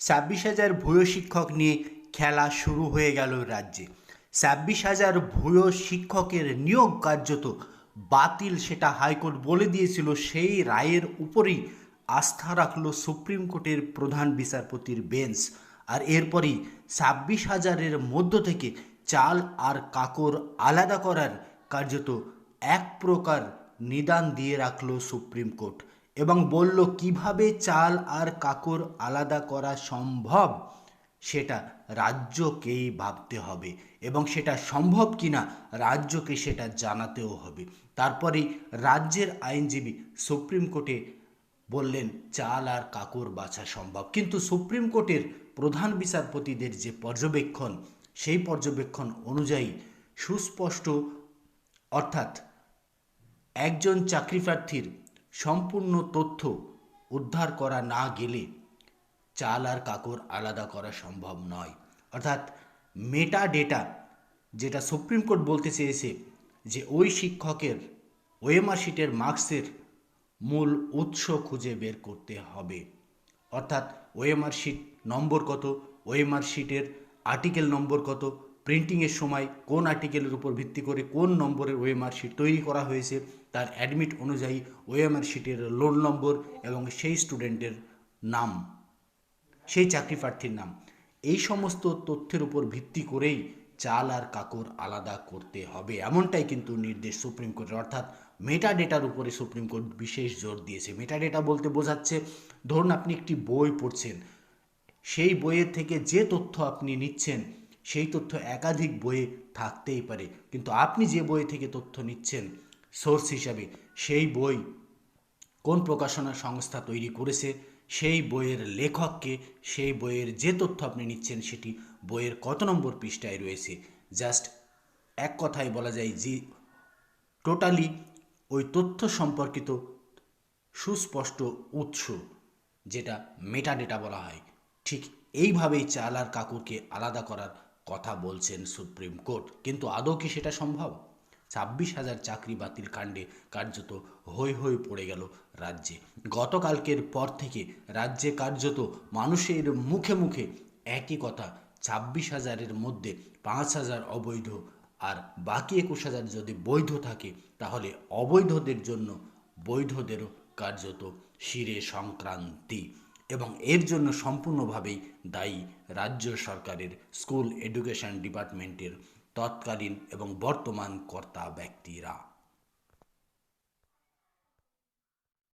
26,000 ভুয়ো শিক্ষক নিয়ে খেলা শুরু হয়ে গেল রাজ্যে। 26,000 ভুয়ো শিক্ষকের নিয়োগ কার্যত বাতিল, সেটা হাইকোর্ট বলে দিয়েছিল। সেই রায়ের উপরেই আস্থা রাখলো সুপ্রিম কোর্টের প্রধান বিচারপতির বেঞ্চ। আর এরপরই 26,000-এর মধ্য থেকে চাল আর কাকর আলাদা করার কার্যত এক প্রকার নিদান দিয়ে রাখলো সুপ্রিম কোর্ট এবং বলল কিভাবে চাল আর কাকর আলাদা করা সম্ভব সেটা রাজ্যকেই ভাবতে হবে এবং সেটা সম্ভব কিনা রাজ্যকে সেটা জানাতেও হবে। তারপরে রাজ্যের আইনজীবী সুপ্রিম কোর্টে বললেন চাল আর কাকর বাছা সম্ভব, কিন্তু সুপ্রিম কোর্টের প্রধান বিচারপতিদের যে পর্যবেক্ষণ, সেই পর্যবেক্ষণ অনুযায়ী সুস্পষ্ট, অর্থাৎ একজন চাকরি প্রার্থীর সম্পূর্ণ তথ্য উদ্ধার করা না গেলে চাল আর কাকর আলাদা করা সম্ভব নয়। অর্থাৎ মেটা ডেটা, যেটা সুপ্রিম কোর্ট বলতে চেয়েছে যে ওই শিক্ষকের ওএমআর শিটের মার্কসের মূল উৎস খুঁজে বের করতে হবে। অর্থাৎ ওএমআর শিট নম্বর কত, ওএমআর শিটের আর্টিকেল নম্বর কত, প্রিন্টিংয়ের সময় কোন আর্টিকেলের উপর ভিত্তি করে কোন নম্বরের ওএমআর শিট তৈরি করা হয়েছে, তার অ্যাডমিট অনুযায়ী ওএমআর শিটের রোল নম্বর এবং সেই স্টুডেন্টের নাম, সেই চাকরি প্রার্থীর নাম, এই সমস্ত তথ্যের উপর ভিত্তি করেই চাল আর কাকর আলাদা করতে হবে, এমনটাই কিন্তু নির্দেশ সুপ্রিম কোর্টের। অর্থাৎ মেটা ডেটার উপরে সুপ্রিম কোর্ট বিশেষ জোর দিয়েছে। মেটা ডেটা বলতে বোঝাচ্ছে, ধরুন আপনি একটি বই পড়ছেন, সেই বইয়ের থেকে যে তথ্য আপনি নিচ্ছেন সেই তথ্য একাধিক বইয়ে থাকতেই পারে, কিন্তু আপনি যে বই থেকে তথ্য নিচ্ছেন সোর্স হিসাবে, সেই বই কোন প্রকাশনা সংস্থা তৈরি করেছে, সেই বইয়ের লেখককে, সেই বইয়ের যে তথ্য আপনি নিচ্ছেন সেটি বইয়ের কত নম্বর পৃষ্ঠায় রয়েছে, জাস্ট এক কথায় বলা যায় যে টোটালি ওই তথ্য সম্পর্কিত সুস্পষ্ট উৎস, যেটা মেটা ডেটা বলা হয়। ঠিক এইভাবেই চাল আর কাকুরকে আলাদা করার কথা বলছেন সুপ্রিম কোর্ট, কিন্তু আদৌ কি সেটা সম্ভব? 26,000 চাকরি বাতিল কাণ্ডে কার্যত হৈ হৈ পড়ে গেল রাজ্যে। গতকালকের পর থেকে রাজ্যে কার্যত মানুষের মুখে মুখে একই কথা, 26,000-এর মধ্যে 5,000 অবৈধ আর বাকি 21,000 যদি বৈধ থাকে, তাহলে অবৈধদের জন্য বৈধদেরও কার্যত শিরে সংক্রান্তি, এবং এর জন্য সম্পূর্ণভাবেই দায়ী রাজ্য সরকারের স্কুল এডুকেশন ডিপার্টমেন্টের তৎকালীন এবং বর্তমান কর্তা ব্যক্তিরা।